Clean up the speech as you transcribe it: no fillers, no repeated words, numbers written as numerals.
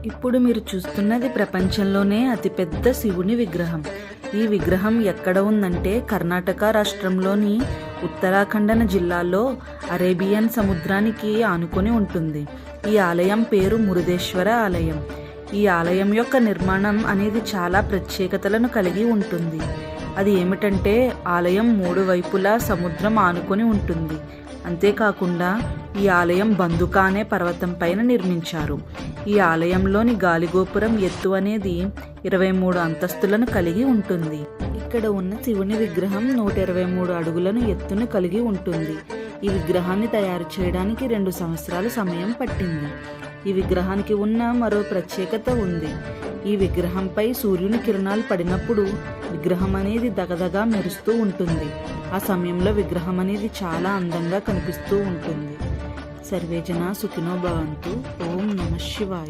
ఇప్పుడు మీరు చూస్తున్నది ప్రపంచంలోనే అతిపెద్ద శివుని విగ్రహం. ఈ విగ్రహం ఎక్కడ ఉందంటే కర్ణాటక రాష్ట్రంలోని ఉత్తరాఖండ జిల్లాలో అరేబియన్ సముద్రానికి ఆనుకొని ఉంటుంది. ఈ ఆలయం పేరు మురుదేశ్వర ఆలయం. ఈ ఆలయం యొక్క నిర్మాణం అనేది చాలా ప్రత్యేకతలను కలిగి ఉంటుంది. అది ఏమిటంటే ఆలయం 3 వైపులా సముద్రం ఆనుకొని ఉంటుంది. అంతేకాకుండా ఈ ఆలయం బందుకా అనే పర్వతం పైన నిర్మించారు. ఈ ఆలయంలోని గాలిగోపురం ఎత్తు అనేది 23 అంతస్తులను కలిగి ఉంటుంది. ఇక్కడ ఉన్న శివుని విగ్రహం 123 అడుగులను ఎత్తును కలిగి ఉంటుంది. ఈ విగ్రహాన్ని తయారు చేయడానికి 2 సంవత్సరాల సమయం పట్టింది. ఈ విగ్రహానికి ఉన్న మరో ప్రత్యేకత ఉంది. ఈ విగ్రహంపై సూర్యుని కిరణాలు పడినప్పుడు విగ్రహం అనేది దగదగా మెరుస్తూ ఉంటుంది. ఆ సమయంలో విగ్రహం అనేది చాలా అందంగా కనిపిస్తూ ఉంటుంది. సర్వేజన సుఖినో భవంతు. ఓం నమః శివాయ.